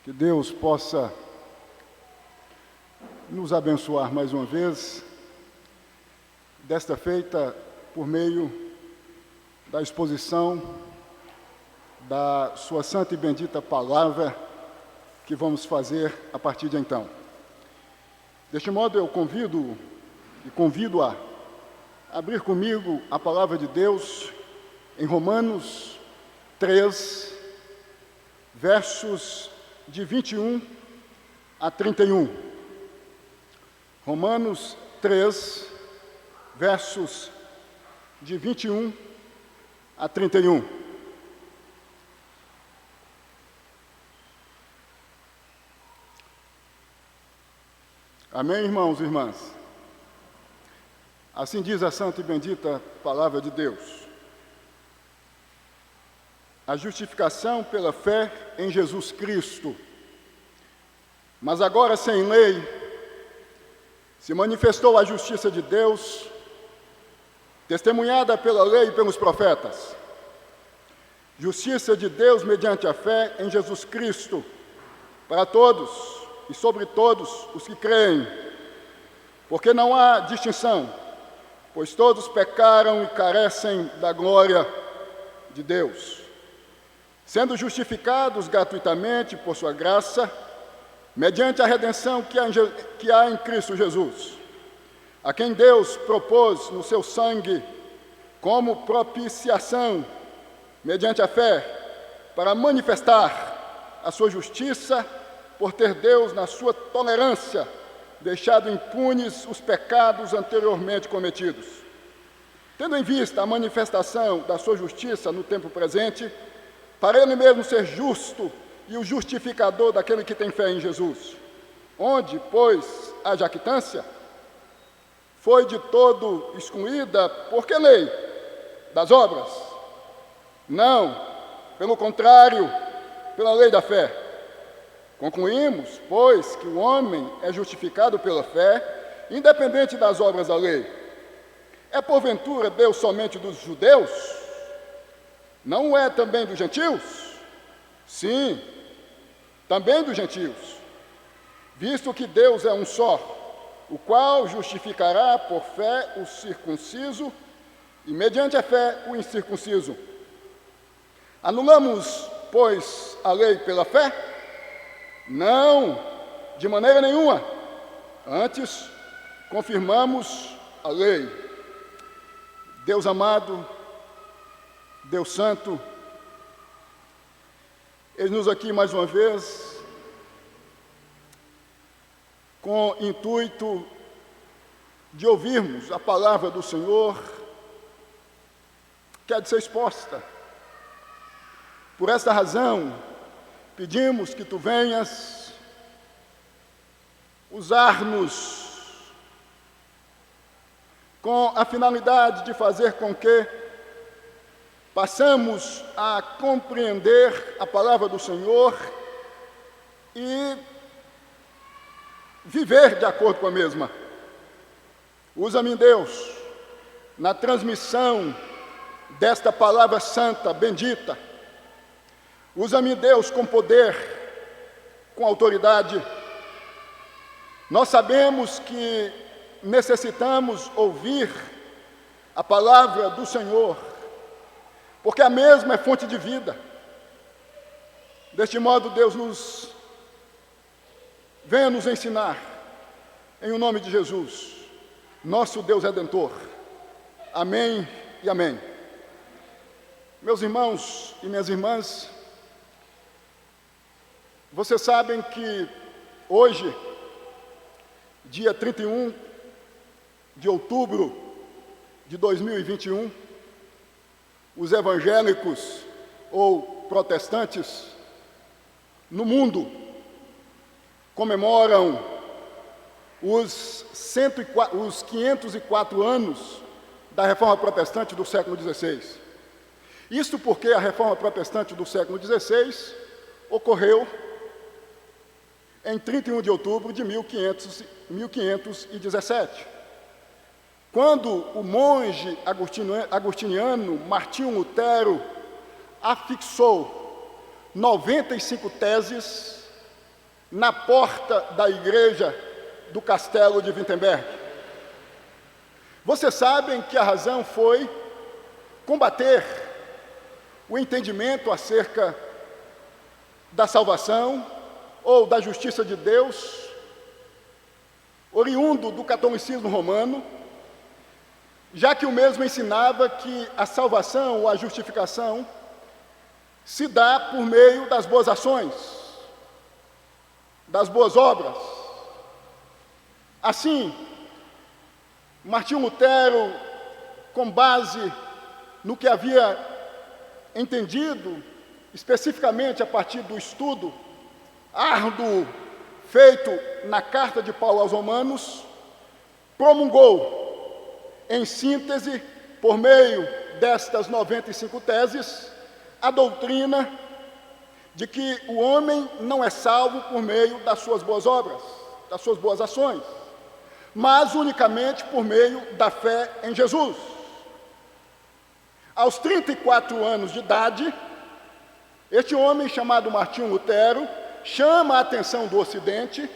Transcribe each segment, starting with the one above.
Que Deus possa nos abençoar mais uma vez, desta feita por meio da exposição da sua santa e bendita palavra que vamos fazer a partir de então. Deste modo eu convido a abrir comigo a palavra de Deus em Romanos 3, versos de 21 a 31. Romanos 3, versos de 21 a 31. Amém, irmãos e irmãs? Assim diz a santa e bendita palavra de Deus. A justificação pela fé em Jesus Cristo. Mas agora, sem lei, se manifestou a justiça de Deus, testemunhada pela lei e pelos profetas. Justiça de Deus mediante a fé em Jesus Cristo, para todos e sobre todos os que creem, porque não há distinção, pois todos pecaram e carecem da glória de Deus, sendo justificados gratuitamente por sua graça, mediante a redenção que há em Cristo Jesus, a quem Deus propôs no seu sangue como propiciação, mediante a fé, para manifestar a sua justiça, por ter Deus, na sua tolerância, deixado impunes os pecados anteriormente cometidos. Tendo em vista a manifestação da sua justiça no tempo presente, para ele mesmo ser justo e o justificador daquele que tem fé em Jesus. Onde, pois, a jactância foi de todo excluída, por que lei? Das obras? Não, pelo contrário, pela lei da fé. Concluímos, pois, que o homem é justificado pela fé, independente das obras da lei. É porventura Deus somente dos judeus? Não é também dos gentios? Sim, também dos gentios. Visto que Deus é um só, o qual justificará por fé o circunciso e mediante a fé o incircunciso. Anulamos, pois, a lei pela fé? Não, de maneira nenhuma. Antes, confirmamos a lei. Deus amado, Deus santo, eis-nos aqui mais uma vez, com intuito de ouvirmos a palavra do Senhor, que há de ser exposta. Por esta razão, pedimos que Tu venhas usar-nos com a finalidade de fazer com que passamos a compreender a palavra do Senhor e viver de acordo com a mesma. Usa-me, Deus, na transmissão desta palavra santa, bendita. Usa-me, Deus, com poder, com autoridade. Nós sabemos que necessitamos ouvir a palavra do Senhor, porque a mesma é fonte de vida. Deste modo, Deus venha nos ensinar, em o nome de Jesus, nosso Deus Redentor. Amém e amém. Meus irmãos e minhas irmãs, vocês sabem que hoje, dia 31 de outubro de 2021, os evangélicos ou protestantes no mundo comemoram os 504 anos da Reforma Protestante do século XVI. Isto porque a Reforma Protestante do século XVI ocorreu em 31 de outubro de 1517, quando o monge agostiniano Martinho Lutero afixou 95 teses na porta da igreja do castelo de Wittenberg. Vocês sabem que a razão foi combater o entendimento acerca da salvação ou da justiça de Deus, oriundo do catolicismo romano, já que o mesmo ensinava que a salvação ou a justificação se dá por meio das boas ações, das boas obras. Assim, Martinho Lutero, com base no que havia entendido, especificamente a partir do estudo árduo feito na carta de Paulo aos Romanos, promulgou, em síntese, por meio destas 95 teses, a doutrina de que o homem não é salvo por meio das suas boas obras, das suas boas ações, mas unicamente por meio da fé em Jesus. Aos 34 anos de idade, este homem chamado Martinho Lutero chama a atenção do Ocidente,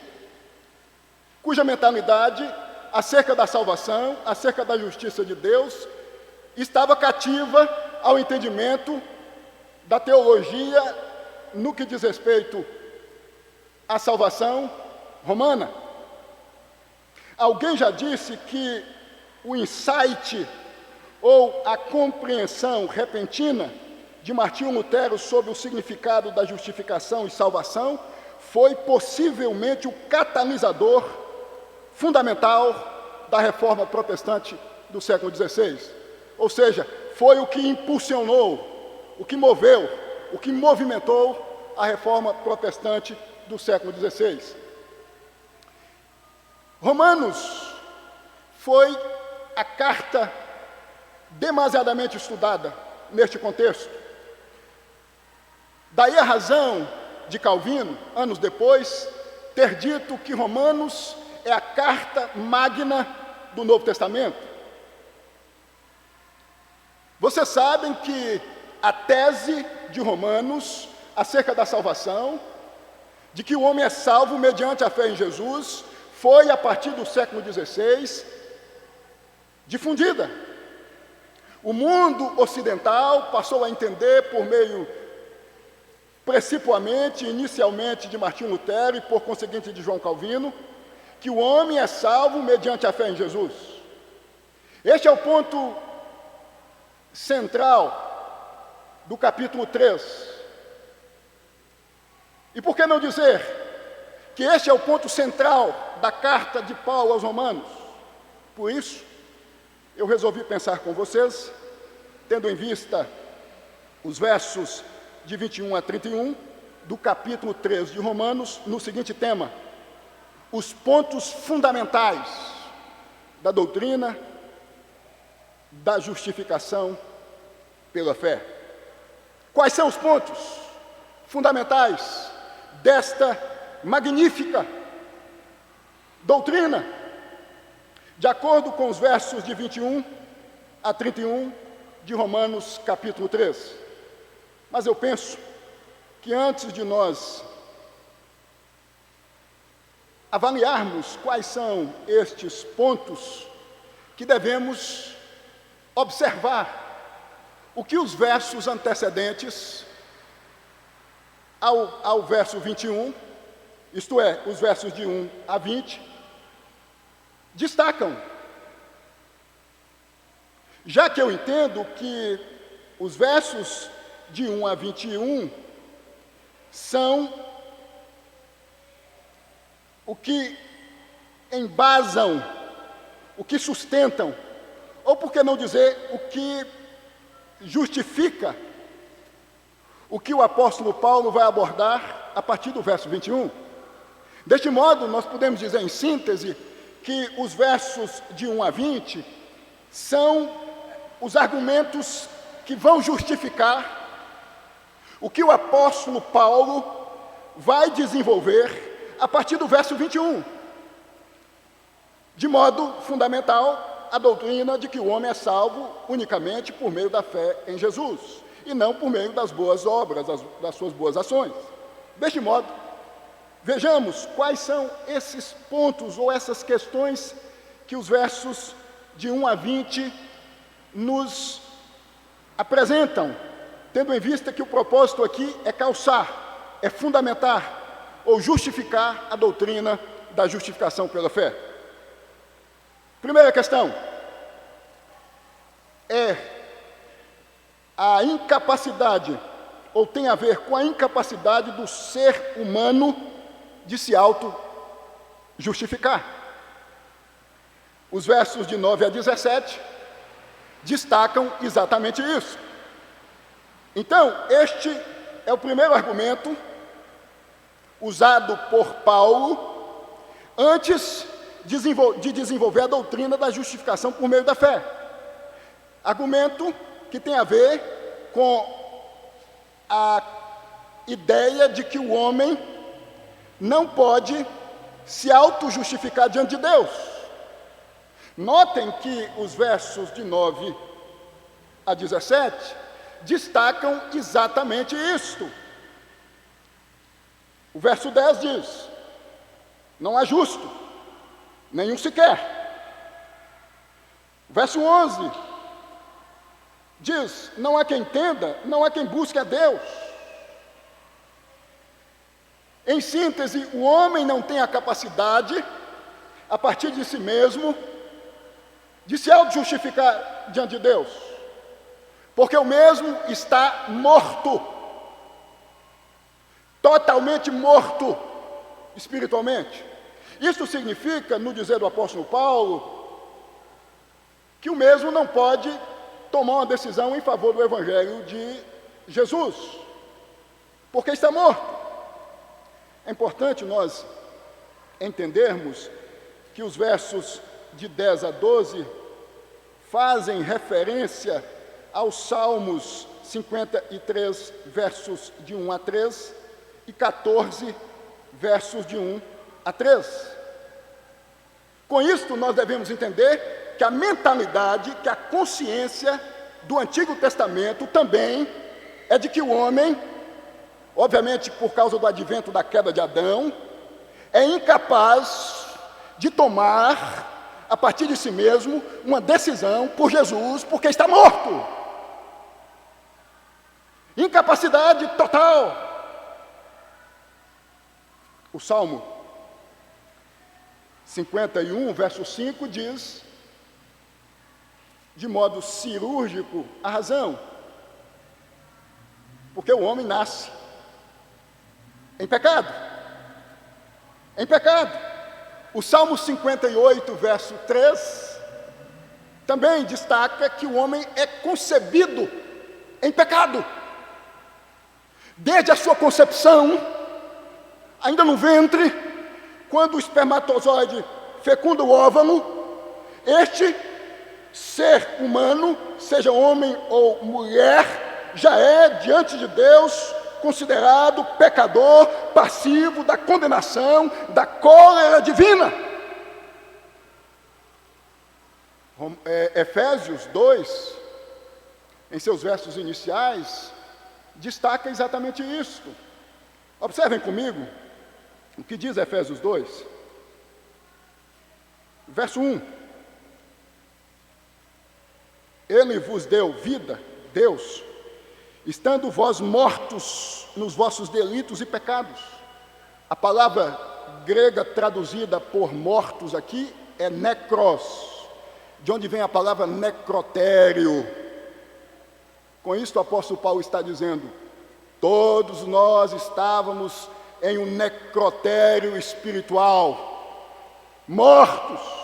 cuja mentalidade acerca da salvação, acerca da justiça de Deus, estava cativa ao entendimento da teologia no que diz respeito à salvação romana. Alguém já disse que o insight ou a compreensão repentina de Martinho Lutero sobre o significado da justificação e salvação foi possivelmente o catalisador fundamental da reforma protestante do século XVI. Ou seja, foi o que impulsionou, o que moveu, o que movimentou a reforma protestante do século XVI. Romanos foi a carta demasiadamente estudada neste contexto. Daí a razão de Calvino, anos depois, ter dito que Romanos é a carta magna do Novo Testamento. Vocês sabem que a tese de Romanos acerca da salvação, de que o homem é salvo mediante a fé em Jesus, foi, a partir do século XVI, difundida. O mundo ocidental passou a entender, por meio, principalmente, inicialmente, de Martinho Lutero e, por conseguinte, de João Calvino, que o homem é salvo mediante a fé em Jesus. Este é o ponto central do capítulo 3. E por que não dizer que este é o ponto central da carta de Paulo aos Romanos? Por isso, eu resolvi pensar com vocês, tendo em vista os versos de 21 a 31 do capítulo 3 de Romanos, no seguinte tema: os pontos fundamentais da doutrina da justificação pela fé. Quais são os pontos fundamentais desta magnífica doutrina? De acordo com os versos de 21 a 31 de Romanos capítulo 3. Mas eu penso que antes de nós avaliarmos quais são estes pontos, que devemos observar o que os versos antecedentes ao verso 21, isto é, os versos de 1 a 20, destacam. Já que eu entendo que os versos de 1 a 21 são o que embasam, o que sustentam, ou por que não dizer o que justifica o que o apóstolo Paulo vai abordar a partir do verso 21. Deste modo, nós podemos dizer em síntese que os versos de 1 a 20 são os argumentos que vão justificar o que o apóstolo Paulo vai desenvolver a partir do verso 21. De modo fundamental, a doutrina de que o homem é salvo unicamente por meio da fé em Jesus, e não por meio das boas obras, das suas boas ações. Deste modo, Vejamos quais são esses pontos ou essas questões que os versos de 1 a 20 nos apresentam, tendo em vista que o propósito aqui é calçar, é fundamentar ou justificar a doutrina da justificação pela fé. Primeira questão é a incapacidade, ou tem a ver com a incapacidade do ser humano de se auto-justificar. Os versos de 9 a 17 destacam exatamente isso. Então, este é o primeiro argumento usado por Paulo antes de desenvolver a doutrina da justificação por meio da fé. Argumento que tem a ver com a ideia de que o homem não pode se auto-justificar diante de Deus. Notem que os versos de 9 a 17 destacam exatamente isto. O verso 10 diz: não há justo, nenhum sequer. O verso 11 diz: não há quem entenda, não há quem busque a Deus. Em síntese, o homem não tem a capacidade, a partir de si mesmo, de se auto-justificar diante de Deus, porque o mesmo está morto, totalmente morto espiritualmente. Isso significa, no dizer do apóstolo Paulo, que o mesmo não pode tomar uma decisão em favor do Evangelho de Jesus, porque está morto. É importante nós entendermos que os versos de 10 a 12 fazem referência aos Salmos 53, versos de 1 a 3, e 14, versos de 1 a 3. Com isto, nós devemos entender que a mentalidade, que a consciência do Antigo Testamento também é de que o homem, obviamente por causa do advento da queda de Adão, é incapaz de tomar, a partir de si mesmo, uma decisão por Jesus, porque está morto. Incapacidade total. O Salmo 51, verso 5 diz, de modo cirúrgico, a razão. Porque o homem nasce em pecado. Em pecado. O Salmo 58, verso 3, também destaca que o homem é concebido em pecado. Desde a sua concepção, ainda no ventre, quando o espermatozoide fecunda o óvulo, este ser humano, seja homem ou mulher, já é, diante de Deus, considerado pecador, passivo da condenação, da cólera divina. Efésios 2, em seus versos iniciais, destaca exatamente isto. Observem comigo o que diz Efésios 2, verso 1. Ele vos deu vida, Deus, estando vós mortos nos vossos delitos e pecados. A palavra grega traduzida por mortos aqui é necros, de onde vem a palavra necrotério. Com isso o apóstolo Paulo está dizendo: todos nós estávamos em um necrotério espiritual, mortos.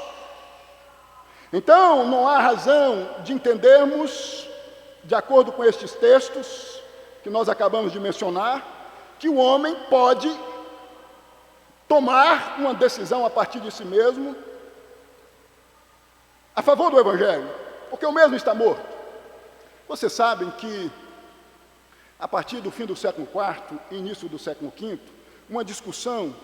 Então, não há razão de entendermos, de acordo com estes textos que nós acabamos de mencionar, que o homem pode tomar uma decisão a partir de si mesmo a favor do Evangelho, porque o mesmo está morto. Vocês sabem que, a partir do fim do século IV e início do século V, uma discussão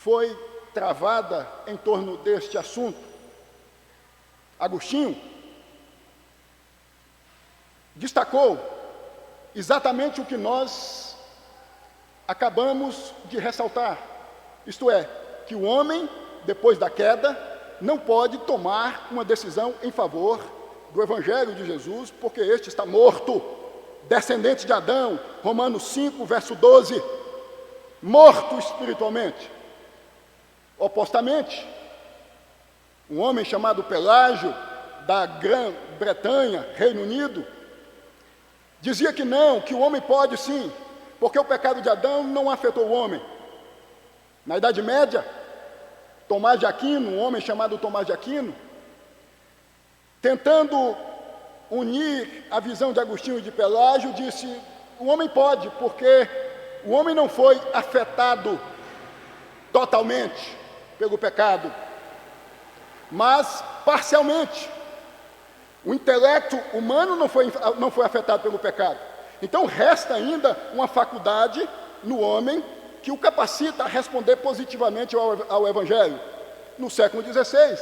foi travada em torno deste assunto. Agostinho destacou exatamente o que nós acabamos de ressaltar, isto é, que o homem, depois da queda, não pode tomar uma decisão em favor do Evangelho de Jesus, porque este está morto, descendente de Adão, Romanos 5, verso 12, morto espiritualmente. Opostamente, um homem chamado Pelágio, da Grã-Bretanha, Reino Unido, dizia que não, que o homem pode sim, porque o pecado de Adão não afetou o homem. Na Idade Média, Tomás de Aquino, um homem chamado Tomás de Aquino, tentando unir a visão de Agostinho e de Pelágio, disse: o homem pode, porque o homem não foi afetado totalmente pelo pecado, mas parcialmente. O intelecto humano não foi afetado pelo pecado. Então resta ainda uma faculdade no homem que o capacita a responder positivamente ao Evangelho. No século XVI,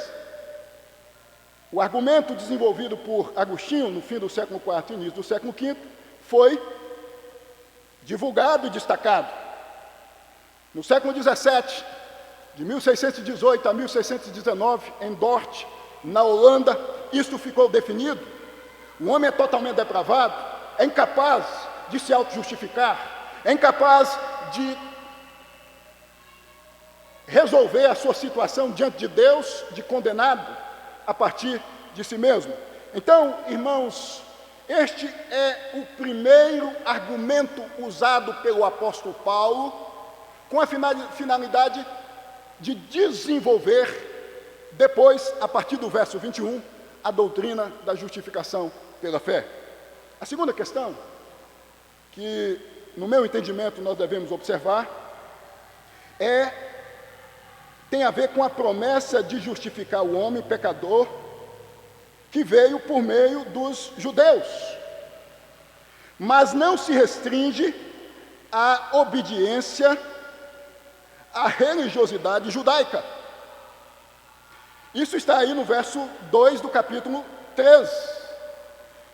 o argumento desenvolvido por Agostinho, no fim do século IV e início do século V, foi divulgado e destacado. No século XVII, de 1618 a 1619, em Dort, na Holanda, isto ficou definido. O homem é totalmente depravado, é incapaz de se auto-justificar, é incapaz de resolver a sua situação diante de Deus, de condenado, a partir de si mesmo. Então, irmãos, este é o primeiro argumento usado pelo apóstolo Paulo, com a finalidade de desenvolver, depois, a partir do verso 21, a doutrina da justificação pela fé. A segunda questão, que, no meu entendimento, nós devemos observar, tem a ver com a promessa de justificar o homem pecador, que veio por meio dos judeus, mas não se restringe à obediência à religiosidade judaica. Isso está aí no verso 2 do capítulo 3.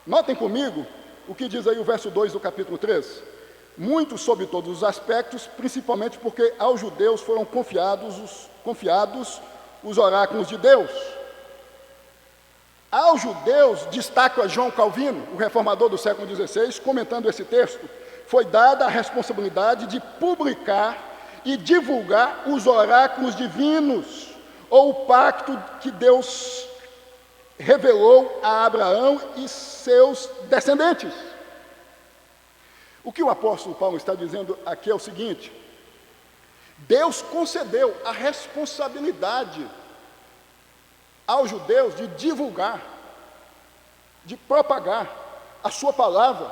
Notem comigo o que diz aí o verso 2 do capítulo 3. Muito sobre todos os aspectos, principalmente porque aos judeus foram confiados os oráculos de Deus. Aos judeus, destaca João Calvino, o reformador do século XVI, comentando esse texto, foi dada a responsabilidade de publicar e divulgar os oráculos divinos, ou o pacto que Deus revelou a Abraão e seus descendentes. O que o apóstolo Paulo está dizendo aqui é o seguinte: Deus concedeu a responsabilidade aos judeus de divulgar, de propagar a sua palavra,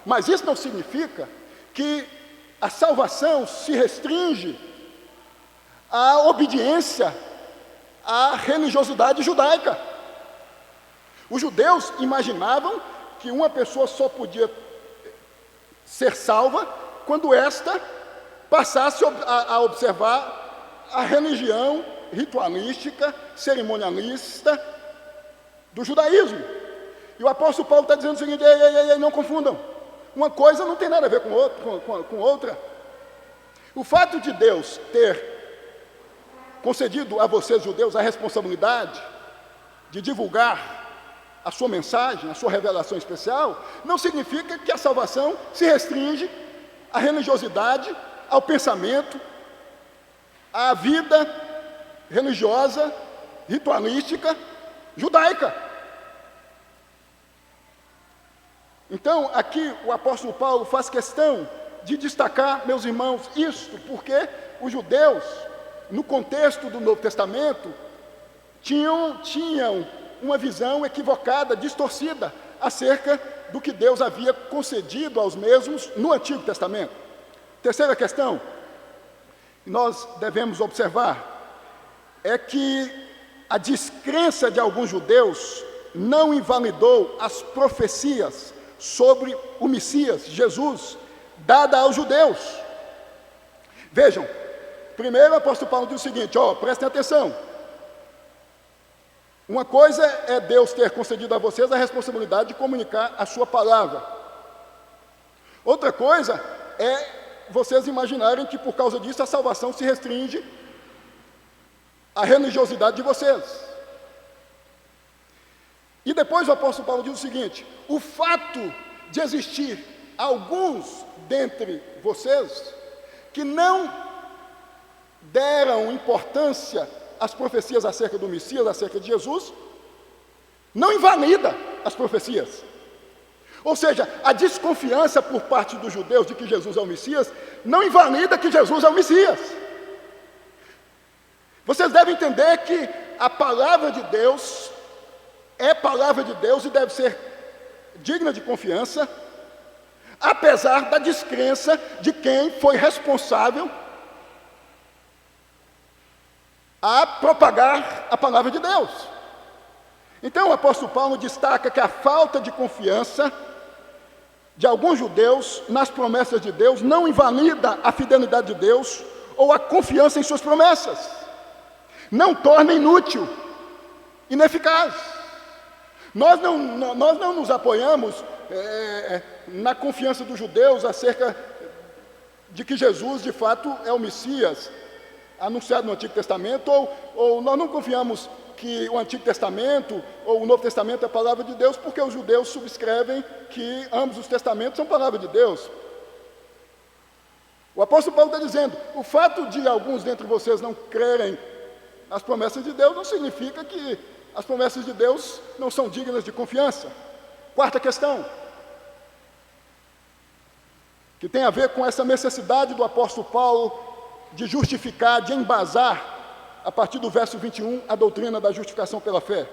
mas isso não significa que a salvação se restringe à obediência à religiosidade judaica. Os judeus imaginavam que uma pessoa só podia ser salva quando esta passasse a observar a religião ritualística, cerimonialista do judaísmo. E o apóstolo Paulo está dizendo o seguinte: ei, não confundam. Uma coisa não tem nada a ver com outra. O fato de Deus ter concedido a vocês, judeus, a responsabilidade de divulgar a sua mensagem, a sua revelação especial, não significa que a salvação se restringe à religiosidade, ao pensamento, à vida religiosa, ritualística, judaica. Então, aqui o apóstolo Paulo faz questão de destacar, meus irmãos, isto, porque os judeus, no contexto do Novo Testamento, tinham uma visão equivocada, distorcida, acerca do que Deus havia concedido aos mesmos no Antigo Testamento. Terceira questão que nós devemos observar é que a descrença de alguns judeus não invalidou as profecias sobre o Messias, Jesus, dada aos judeus. Vejam, primeiro o apóstolo Paulo diz o seguinte, prestem atenção. Uma coisa é Deus ter concedido a vocês a responsabilidade de comunicar a sua palavra. Outra coisa é vocês imaginarem que por causa disso a salvação se restringe à religiosidade de vocês. E depois o apóstolo Paulo diz o seguinte: o fato de existir alguns dentre vocês que não deram importância às profecias acerca do Messias, acerca de Jesus, não invalida as profecias. Ou seja, a desconfiança por parte dos judeus de que Jesus é o Messias não invalida que Jesus é o Messias. Vocês devem entender que a palavra de Deus é palavra de Deus e deve ser digna de confiança, apesar da descrença de quem foi responsável a propagar a palavra de Deus. Então o apóstolo Paulo destaca que a falta de confiança de alguns judeus nas promessas de Deus não invalida a fidelidade de Deus ou a confiança em suas promessas, não torna inútil, ineficaz. Nós não nos apoiamos na confiança dos judeus acerca de que Jesus de fato é o Messias anunciado no Antigo Testamento, ou nós não confiamos que o Antigo Testamento ou o Novo Testamento é a palavra de Deus, porque os judeus subscrevem que ambos os testamentos são palavra de Deus. O apóstolo Paulo está dizendo: o fato de alguns dentre vocês não crerem nas promessas de Deus não significa que as promessas de Deus não são dignas de confiança. Quarta questão, que tem a ver com essa necessidade do apóstolo Paulo de justificar, de embasar, a partir do verso 21, a doutrina da justificação pela fé.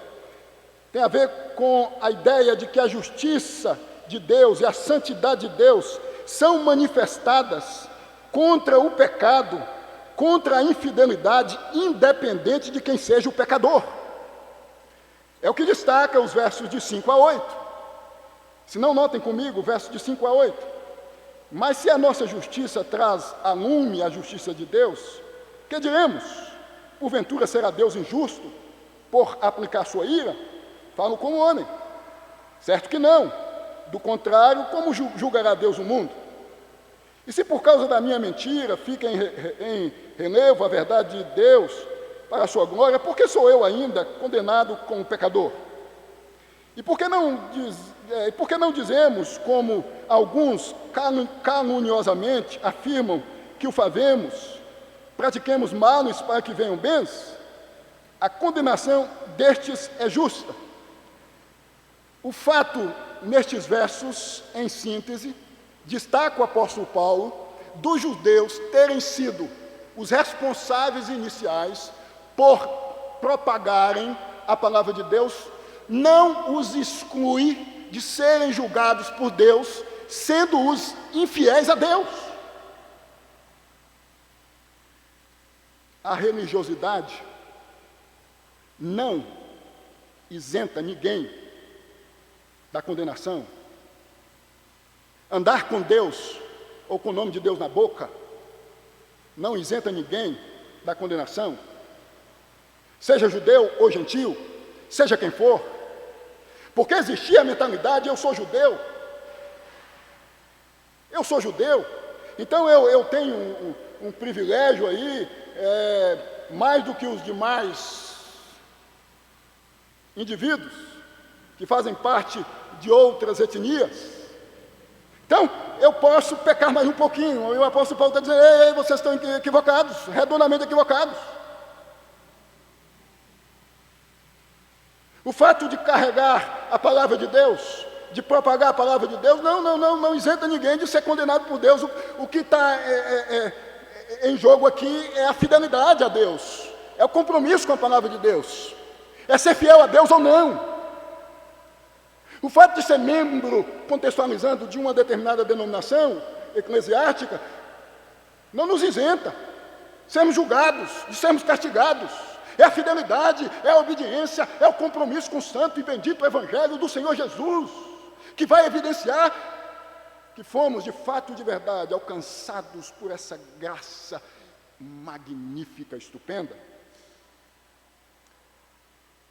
Tem a ver com a ideia de que a justiça de Deus e a santidade de Deus são manifestadas contra o pecado, contra a infidelidade, independente de quem seja o pecador. É o que destaca os versos de 5 a 8. Se não, notem comigo, versos de 5 a 8. Mas se a nossa justiça traz a lume a justiça de Deus, que diremos? Porventura será Deus injusto por aplicar sua ira? Falo como homem. Certo que não. Do contrário, como julgará Deus o mundo? E se por causa da minha mentira fica em relevo a verdade de Deus para a sua glória, por que sou eu ainda condenado como pecador? E por que não dizemos, como alguns caluniosamente afirmam, que o fazemos, pratiquemos males para que venham bens? A condenação destes é justa. O fato, nestes versos, em síntese, destaca o apóstolo Paulo, dos judeus terem sido os responsáveis iniciais por propagarem a palavra de Deus, não os exclui de serem julgados por Deus, sendo os infiéis a Deus. A religiosidade não isenta ninguém da condenação. Andar com Deus, ou com o nome de Deus na boca, não isenta ninguém da condenação. Seja judeu ou gentil, seja quem for. Porque existia a mentalidade: eu sou judeu, então eu tenho um privilégio aí, mais do que os demais indivíduos que fazem parte de outras etnias. Então, eu posso pecar mais um pouquinho. E o apóstolo Paulo está dizendo: ei, vocês estão equivocados, redondamente equivocados. O fato de carregar a palavra de Deus, de propagar a palavra de Deus, não isenta ninguém de ser condenado por Deus. O que está em jogo aqui é a fidelidade a Deus, é o compromisso com a palavra de Deus, é ser fiel a Deus ou não. O fato de ser membro, contextualizando, de uma determinada denominação eclesiástica, não nos isenta de sermos julgados, de sermos castigados. É a fidelidade, é a obediência, é o compromisso com o santo e bendito Evangelho do Senhor Jesus, que vai evidenciar que fomos de fato e de verdade alcançados por essa graça magnífica, estupenda.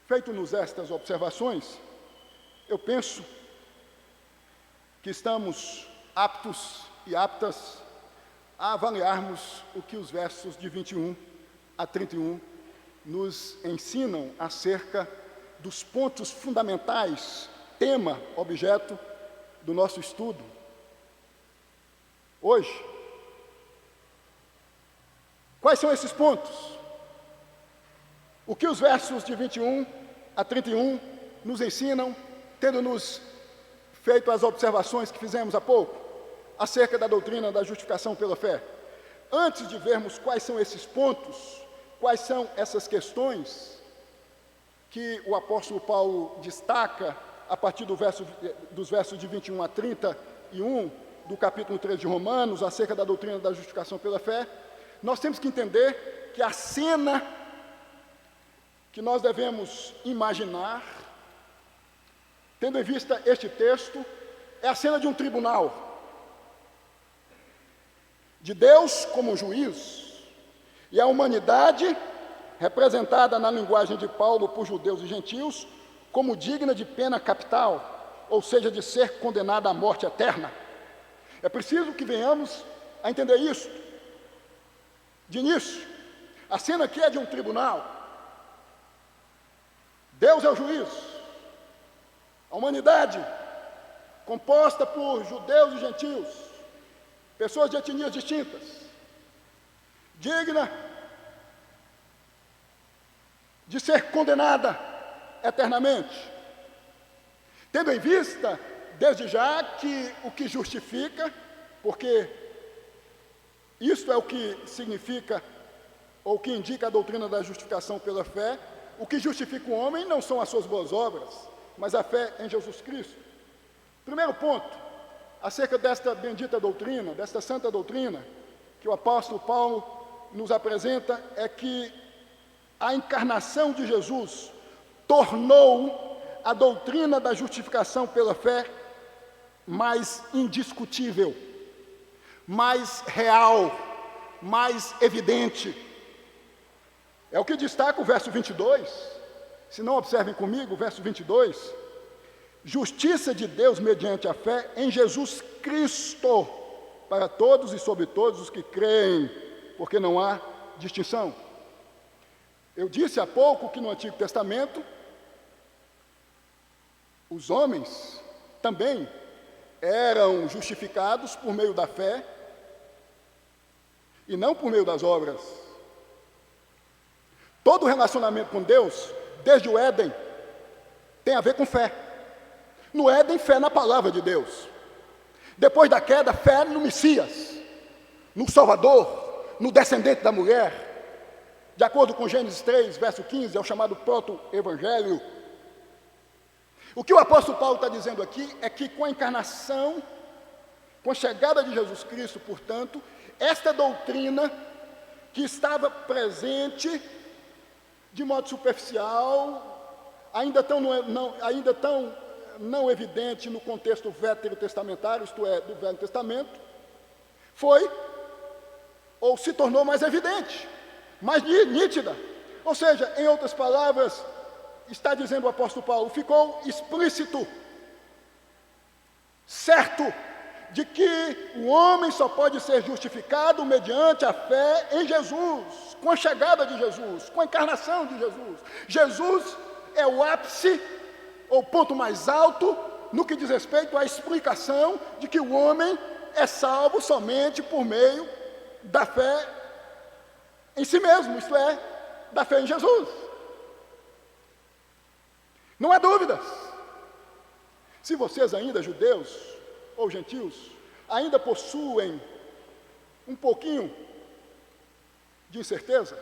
Feito-nos estas observações, eu penso que estamos aptos e aptas a avaliarmos o que os versos de 21 a 31 nos ensinam acerca dos pontos fundamentais, tema, objeto do nosso estudo hoje. Quais são esses pontos? O que os versos de 21 a 31 nos ensinam, tendo-nos feito as observações que fizemos há pouco, acerca da doutrina da justificação pela fé? Antes de vermos quais são esses pontos, quais são essas questões que o apóstolo Paulo destaca a partir dos versos de 21 a 31 do capítulo 3 de Romanos, acerca da doutrina da justificação pela fé, nós temos que entender que a cena que nós devemos imaginar, tendo em vista este texto, é a cena de um tribunal, de Deus como juiz, e a humanidade, representada na linguagem de Paulo por judeus e gentios, como digna de pena capital, ou seja, de ser condenada à morte eterna. É preciso que venhamos a entender isso. De início, a cena aqui é de um tribunal. Deus é o juiz. A humanidade, composta por judeus e gentios, pessoas de etnias distintas, digna de ser condenada eternamente, tendo em vista, desde já, que o que justifica, porque isto é o que significa, ou que indica a doutrina da justificação pela fé, o que justifica o homem não são as suas boas obras, mas a fé em Jesus Cristo. Primeiro ponto, acerca desta bendita doutrina, desta santa doutrina, que o apóstolo Paulo nos apresenta, é que a encarnação de Jesus tornou a doutrina da justificação pela fé mais indiscutível, mais real, mais evidente. É o que destaca o verso 22, se não observem comigo, o verso 22, justiça de Deus mediante a fé em Jesus Cristo, para todos e sobre todos os que creem, porque não há distinção. Eu disse há pouco que no Antigo Testamento, os homens também eram justificados por meio da fé e não por meio das obras. Todo relacionamento com Deus, desde o Éden, tem a ver com fé. No Éden, fé na palavra de Deus. Depois da queda, fé no Messias, no Salvador, no descendente da mulher. De acordo com Gênesis 3, verso 15, é o chamado proto-evangelho. O que o apóstolo Paulo está dizendo aqui é que com a encarnação, com a chegada de Jesus Cristo, portanto, esta doutrina que estava presente de modo superficial, ainda tão não evidente no contexto veterotestamentário, isto é, do Velho Testamento, foi ou se tornou mais evidente, mais nítida. Ou seja, em outras palavras, está dizendo o apóstolo Paulo, ficou explícito, certo, de que o homem só pode ser justificado mediante a fé em Jesus, com a chegada de Jesus, com a encarnação de Jesus. Jesus é o ápice, ou ponto mais alto, no que diz respeito à explicação de que o homem é salvo somente por meio da fé em si mesmo, isto é, da fé em Jesus. Não há dúvidas. Se vocês ainda, judeus ou gentios, ainda possuem um pouquinho de incerteza,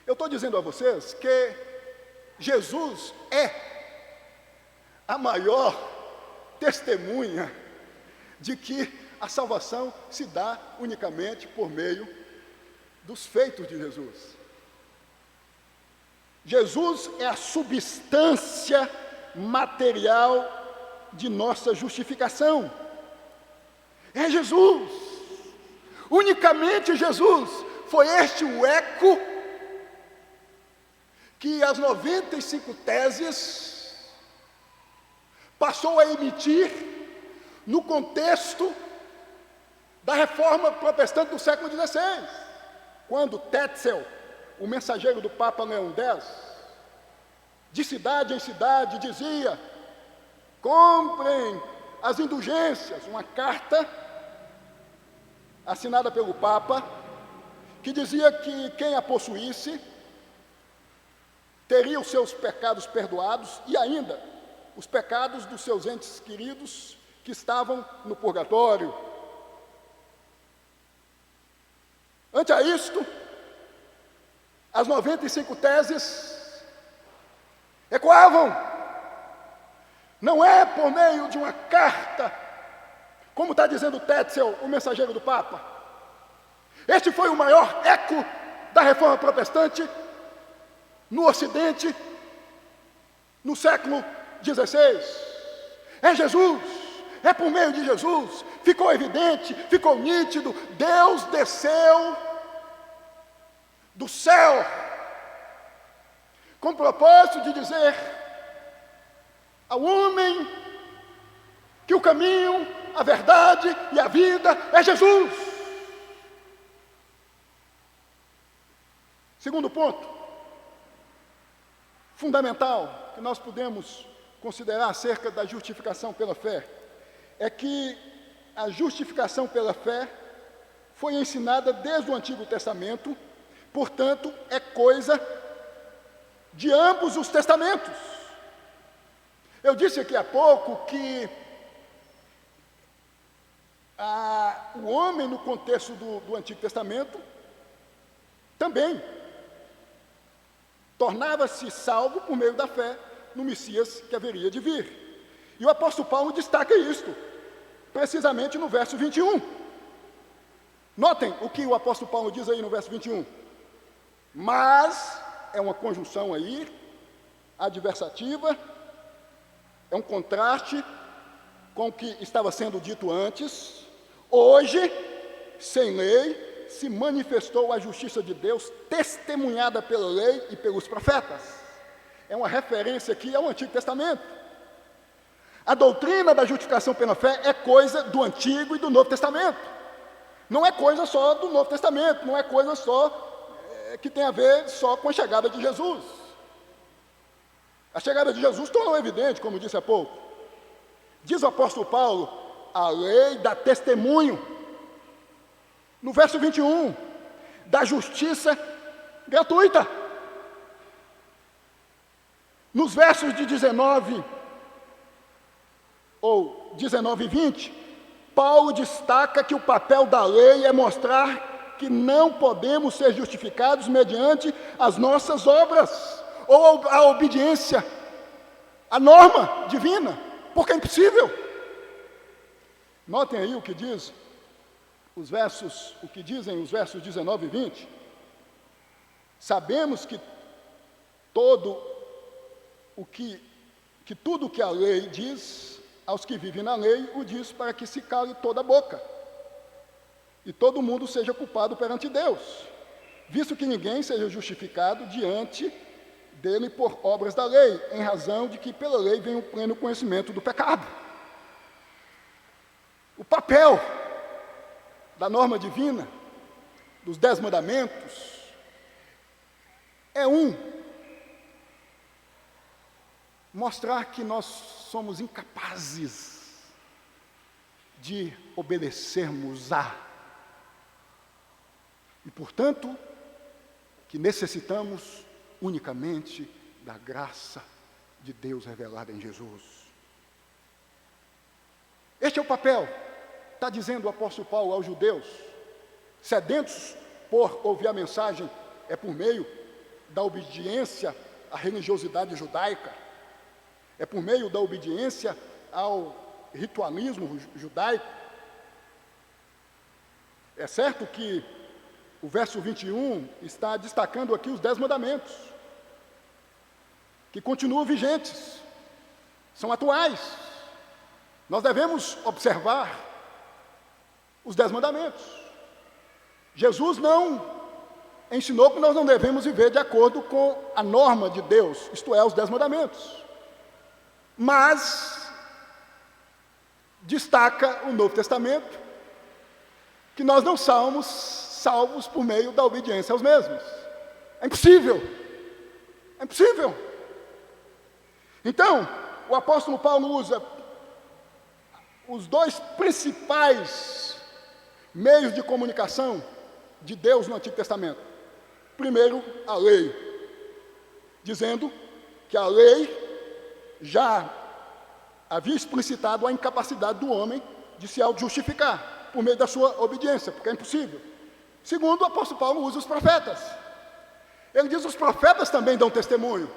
eu estou dizendo a vocês que Jesus é a maior testemunha de que a salvação se dá unicamente por meio dos feitos de Jesus. Jesus é a substância material de nossa justificação. É Jesus, unicamente Jesus. Foi este o eco que as 95 teses passou a emitir no contexto da reforma protestante do século XVI, quando Tetzel, o mensageiro do Papa Leão X, de cidade em cidade dizia: comprem as indulgências, uma carta assinada pelo Papa, que dizia que quem a possuísse teria os seus pecados perdoados e ainda os pecados dos seus entes queridos que estavam no purgatório. Ante a isto, as 95 teses ecoavam. Não é por meio de uma carta, como está dizendo Tetzel, o mensageiro do Papa. Este foi o maior eco da reforma protestante no Ocidente, no século XVI. É Jesus, é por meio de Jesus. Ficou evidente, ficou nítido, Deus desceu do céu com o propósito de dizer ao homem que o caminho, a verdade e a vida é Jesus. Segundo ponto, fundamental, que nós podemos considerar acerca da justificação pela fé, é que a justificação pela fé foi ensinada desde o Antigo Testamento, portanto, é coisa de ambos os testamentos. Eu disse aqui há pouco que o homem, no contexto do Antigo Testamento, também tornava-se salvo por meio da fé no Messias que haveria de vir. E o apóstolo Paulo destaca isto, precisamente no verso 21. Notem o que o apóstolo Paulo diz aí no verso 21. Mas, é uma conjunção aí, adversativa, é um contraste com o que estava sendo dito antes. Hoje, sem lei, se manifestou a justiça de Deus, testemunhada pela lei e pelos profetas. É uma referência aqui ao Antigo Testamento. A doutrina da justificação pela fé é coisa do Antigo e do Novo Testamento. Não é coisa só do Novo Testamento, não é coisa só que tem a ver só com a chegada de Jesus. A chegada de Jesus tornou evidente, como disse há pouco. Diz o apóstolo Paulo, a lei dá testemunho. No verso 21, da justiça gratuita. Nos versos de 19 ou 19 e 20, Paulo destaca que o papel da lei é mostrar que não podemos ser justificados mediante as nossas obras ou a obediência à norma divina, porque é impossível. Notem aí o que dizem os versos 19 e 20. Sabemos que tudo o que a lei diz aos que vivem na lei, o diz para que se cale toda a boca e todo mundo seja culpado perante Deus, visto que ninguém seja justificado diante dele por obras da lei, em razão de que pela lei vem o pleno conhecimento do pecado. O papel da norma divina, dos 10 mandamentos, é mostrar que nós somos incapazes de obedecermos e, portanto, que necessitamos unicamente da graça de Deus revelada em Jesus. Este é o papel, está dizendo o apóstolo Paulo aos judeus, sedentos por ouvir a mensagem, é por meio da obediência à religiosidade judaica, é por meio da obediência ao ritualismo judaico. É certo que o verso 21 está destacando aqui os 10 mandamentos, que continuam vigentes, são atuais. Nós devemos observar os 10 mandamentos. Jesus não ensinou que nós não devemos viver de acordo com a norma de Deus, isto é, os 10 mandamentos. Mas destaca o Novo Testamento que nós não somos salvos por meio da obediência aos mesmos. É impossível. É impossível. Então, o apóstolo Paulo usa os dois principais meios de comunicação de Deus no Antigo Testamento. Primeiro, a lei, dizendo que a lei já havia explicitado a incapacidade do homem de se auto-justificar por meio da sua obediência, porque é impossível. Segundo, o apóstolo Paulo usa os profetas. Ele diz que os profetas também dão testemunho.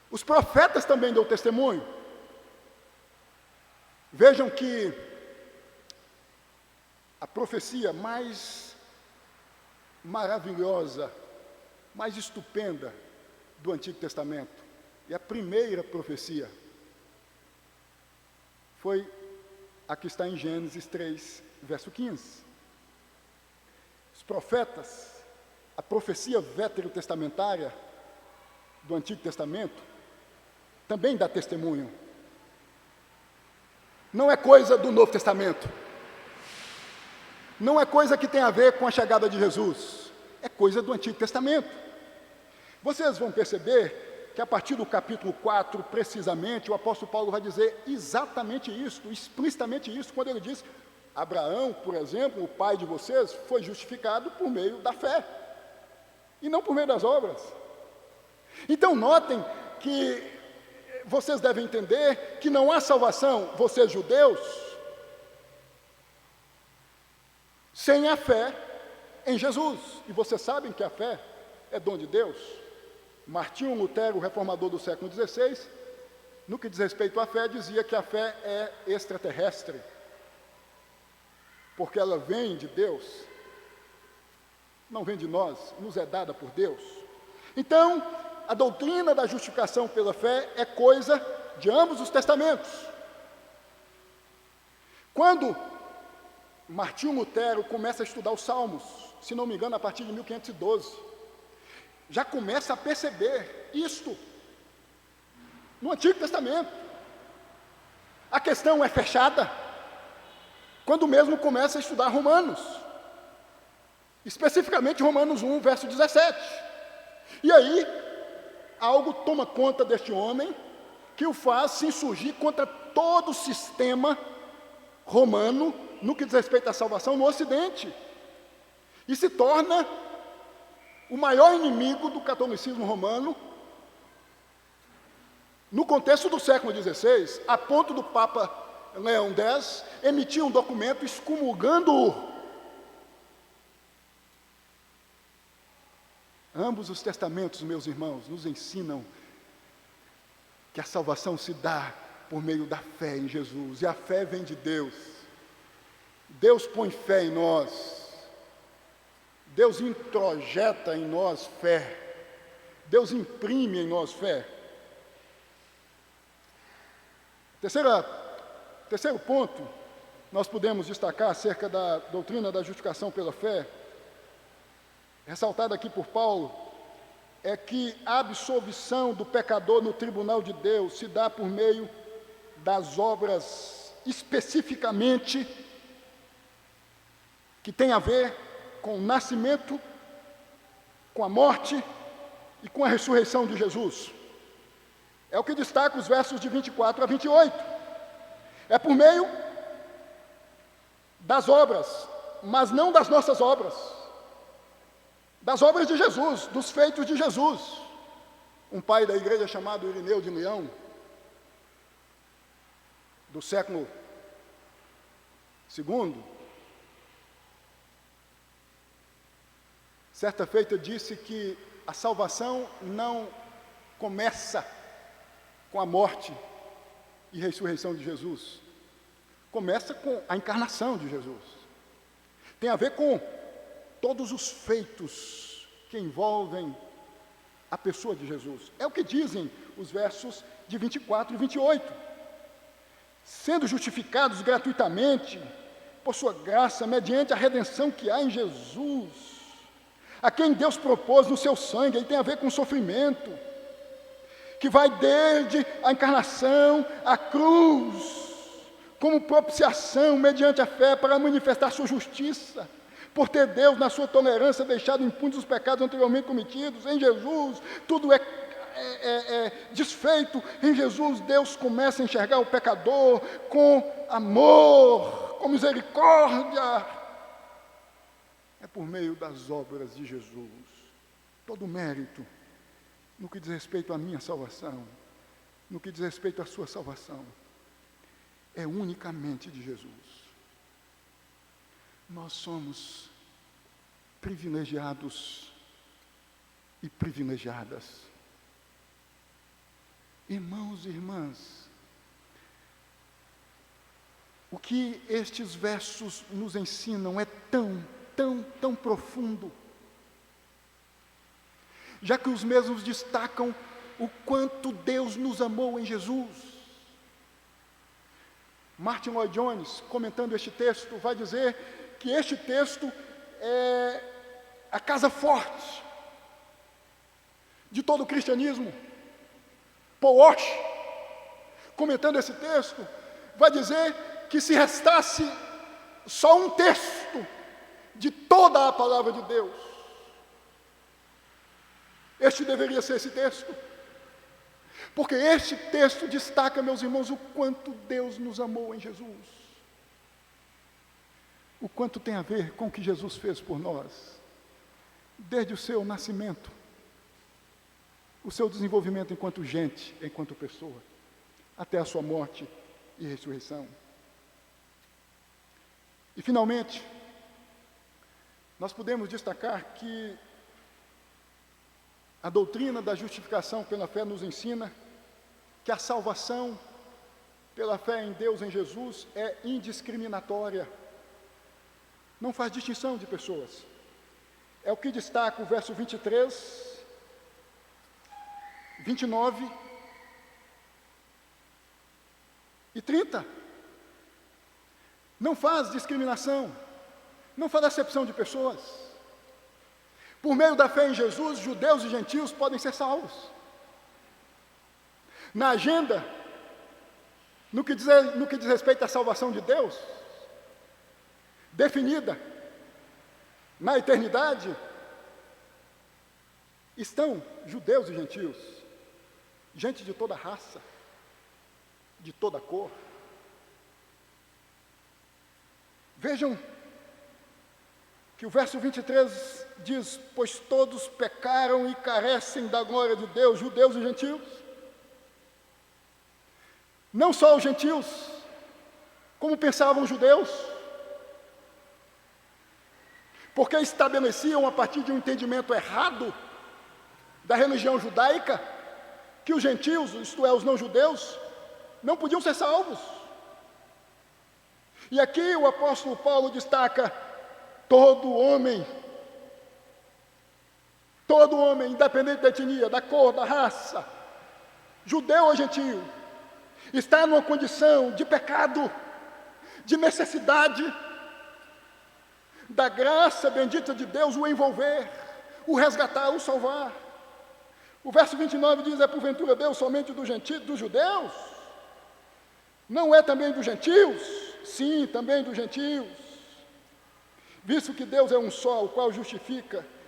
Os profetas também dão testemunho. Vejam que a profecia mais maravilhosa, mais estupenda do Antigo Testamento, e a primeira profecia, foi a que está em Gênesis 3, verso 15. Os profetas, a profecia veterotestamentária do Antigo Testamento, também dá testemunho. Não é coisa do Novo Testamento. Não é coisa que tem a ver com a chegada de Jesus. É coisa do Antigo Testamento. Vocês vão perceber que a partir do capítulo 4, precisamente, o apóstolo Paulo vai dizer exatamente isso, explicitamente isso, quando ele diz: Abraão, por exemplo, o pai de vocês, foi justificado por meio da fé, e não por meio das obras. Então notem que vocês devem entender que não há salvação, vocês judeus, sem a fé em Jesus. E vocês sabem que a fé é dom de Deus. Martinho Lutero, o reformador do século XVI, no que diz respeito à fé, dizia que a fé é extraterrestre, porque ela vem de Deus, não vem de nós, nos é dada por Deus. Então, a doutrina da justificação pela fé é coisa de ambos os testamentos. Quando Martinho Lutero começa a estudar os Salmos, se não me engano, a partir de 1512, já começa a perceber isto no Antigo Testamento. A questão é fechada quando mesmo começa a estudar Romanos, especificamente Romanos 1, verso 17. E aí, algo toma conta deste homem, que o faz se insurgir contra todo o sistema romano, no que diz respeito à salvação no Ocidente, e se torna o maior inimigo do catolicismo romano, no contexto do século XVI, a ponto do Papa Leão X emitir um documento excomulgando-o. Ambos os testamentos, meus irmãos, nos ensinam que a salvação se dá por meio da fé em Jesus, e a fé vem de Deus. Deus põe fé em nós, Deus introjeta em nós fé, Deus imprime em nós fé. Terceiro ponto, nós podemos destacar acerca da doutrina da justificação pela fé, ressaltada aqui por Paulo, é que a absolvição do pecador no tribunal de Deus se dá por meio das obras especificamente que tem a ver com o nascimento, com a morte e com a ressurreição de Jesus. É o que destaca os versos de 24 a 28. É por meio das obras, mas não das nossas obras, das obras de Jesus, dos feitos de Jesus. Um pai da igreja chamado Irineu de Leão, do século II, certa feita disse que a salvação não começa com a morte e ressurreição de Jesus, começa com a encarnação de Jesus. Tem a ver com todos os feitos que envolvem a pessoa de Jesus. É o que dizem os versos de 24 e 28. Sendo justificados gratuitamente por sua graça, mediante a redenção que há em Jesus, a quem Deus propôs no seu sangue. Ele tem a ver com o sofrimento, que vai desde a encarnação, a cruz, como propiciação mediante a fé para manifestar sua justiça, por ter Deus, na sua tolerância, deixado impunes os pecados anteriormente cometidos. Em Jesus, tudo é desfeito. Em Jesus, Deus começa a enxergar o pecador com amor, com misericórdia. É por meio das obras de Jesus. Todo o mérito, no que diz respeito à minha salvação, no que diz respeito à sua salvação, é unicamente de Jesus. Nós somos privilegiados e privilegiadas. Irmãos e irmãs, o que estes versos nos ensinam é tão profundo, já que os mesmos destacam o quanto Deus nos amou em Jesus. Martin Lloyd Jones, comentando este texto, vai dizer que este texto é a casa forte de todo o cristianismo. Paul Walsh, comentando esse texto, vai dizer que se restasse só um texto de toda a palavra de Deus, este deveria ser esse texto. Porque este texto destaca, meus irmãos, o quanto Deus nos amou em Jesus. O quanto tem a ver com o que Jesus fez por nós, desde o seu nascimento, o seu desenvolvimento enquanto gente, enquanto pessoa, até a sua morte e ressurreição. E, finalmente, nós podemos destacar que a doutrina da justificação pela fé nos ensina que a salvação pela fé em Deus, em Jesus, é indiscriminatória. Não faz distinção de pessoas. É o que destaca o verso 23, 29 e 30. Não faz discriminação, não faz acepção de pessoas. Por meio da fé em Jesus, judeus e gentios podem ser salvos. Na agenda, no que diz respeito à salvação de Deus, definida na eternidade, estão judeus e gentios, gente de toda raça, de toda cor. Vejam que o verso 23 diz: pois todos pecaram e carecem da glória de Deus, judeus e gentios. Não só os gentios, como pensavam os judeus, porque estabeleciam a partir de um entendimento errado da religião judaica, que os gentios, isto é, os não-judeus, não podiam ser salvos. E aqui o apóstolo Paulo destaca: todo homem, independente da etnia, da cor, da raça, judeu ou gentio, está numa condição de pecado, de necessidade da graça bendita de Deus o envolver, o resgatar, o salvar. O verso 29 diz: é porventura Deus somente dos judeus? Não é também dos gentios? Sim, também dos gentios. Visto que Deus é um só, o qual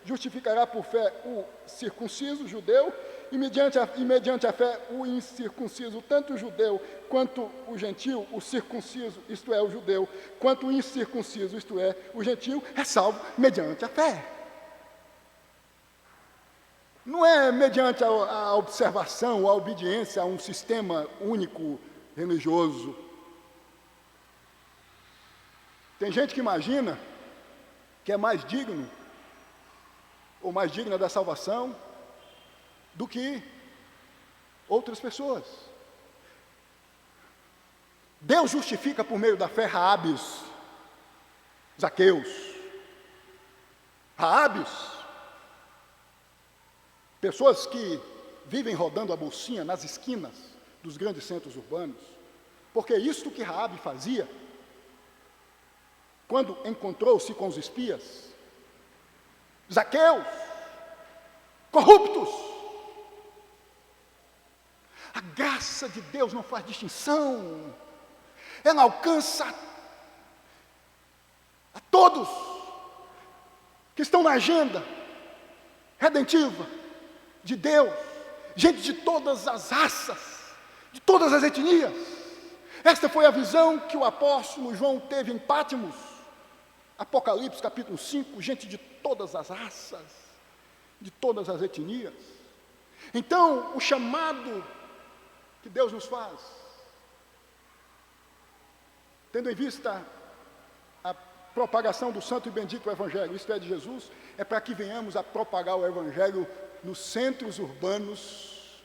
justificará por fé o circunciso, judeu, e mediante a fé o incircunciso, tanto o judeu quanto o gentio, o circunciso, isto é, o judeu, quanto o incircunciso, isto é, o gentio, é salvo mediante a fé. Não é mediante a observação, a obediência a um sistema único religioso. Tem gente que imagina que é mais digno, ou mais digna da salvação, do que outras pessoas. Deus justifica por meio da fé Raabes, Zaqueus. Raabes, pessoas que vivem rodando a bolsinha nas esquinas dos grandes centros urbanos, porque isto que Raabe fazia, quando encontrou-se com os espias. Zaqueus, corruptos. A graça de Deus não faz distinção. Ela alcança a todos que estão na agenda redentiva de Deus, gente de todas as raças, de todas as etnias. Esta foi a visão que o apóstolo João teve em Pátimos, Apocalipse capítulo 5, gente de todas as raças, de todas as etnias. Então, o chamado que Deus nos faz, tendo em vista a propagação do santo e bendito Evangelho, isto é, de Jesus, é para que venhamos a propagar o Evangelho nos centros urbanos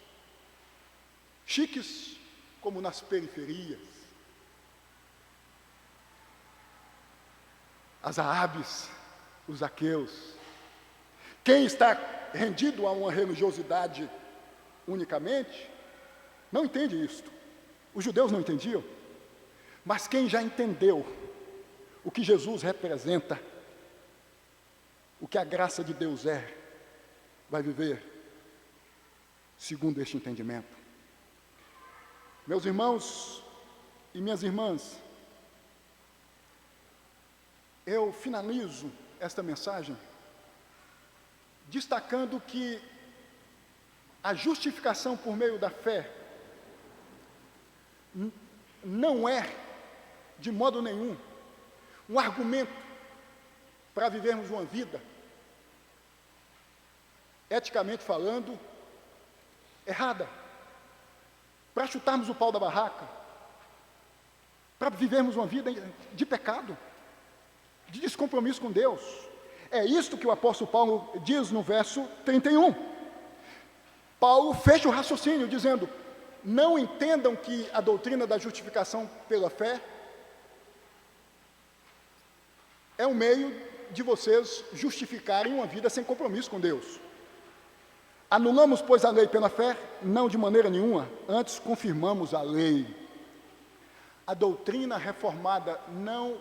chiques, como nas periferias. As Raabes, os Zaqueus. Quem está rendido a uma religiosidade unicamente, não entende isto. Os judeus não entendiam. Mas quem já entendeu o que Jesus representa, o que a graça de Deus é, vai viver segundo este entendimento. Meus irmãos e minhas irmãs, eu finalizo esta mensagem destacando que a justificação por meio da fé não é, de modo nenhum, um argumento para vivermos uma vida, eticamente falando, errada, para chutarmos o pau da barraca, para vivermos uma vida de pecado, de descompromisso com Deus. É isto que o apóstolo Paulo diz no verso 31. Paulo fecha o raciocínio dizendo: não entendam que a doutrina da justificação pela fé é um meio de vocês justificarem uma vida sem compromisso com Deus. Anulamos, pois, a lei pela fé? Não, de maneira nenhuma. Antes, confirmamos a lei. A doutrina reformada não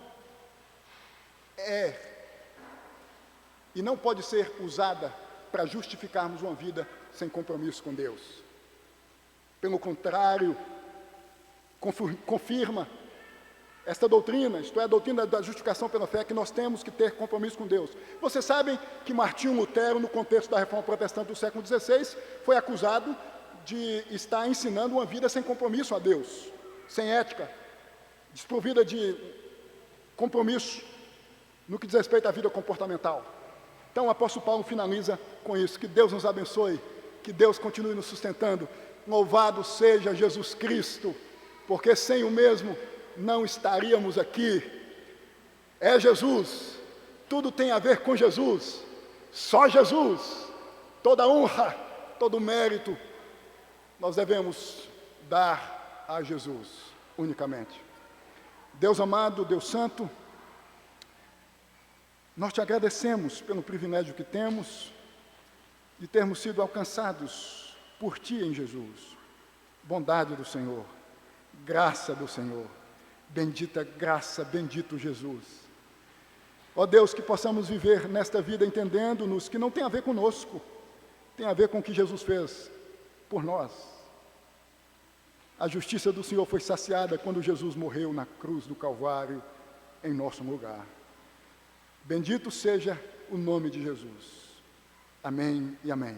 é e não pode ser usada para justificarmos uma vida sem compromisso com Deus. Pelo contrário, confirma esta doutrina, isto é, a doutrina da justificação pela fé, que nós temos que ter compromisso com Deus. Vocês sabem que Martinho Lutero, no contexto da Reforma Protestante do século XVI, foi acusado de estar ensinando uma vida sem compromisso a Deus, sem ética, desprovida de compromisso no que diz respeito à vida comportamental. Então o apóstolo Paulo finaliza com isso: que Deus nos abençoe, que Deus continue nos sustentando. Louvado seja Jesus Cristo, porque sem o mesmo não estaríamos aqui. É Jesus, tudo tem a ver com Jesus, só Jesus, toda honra, todo mérito nós devemos dar a Jesus unicamente. Deus amado, Deus santo, nós te agradecemos pelo privilégio que temos de termos sido alcançados por ti em Jesus. Bondade do Senhor, graça do Senhor, bendita graça, bendito Jesus. Ó Deus, que possamos viver nesta vida entendendo-nos que não tem a ver conosco, tem a ver com o que Jesus fez por nós. A justiça do Senhor foi saciada quando Jesus morreu na cruz do Calvário em nosso lugar. Bendito seja o nome de Jesus. Amém e amém.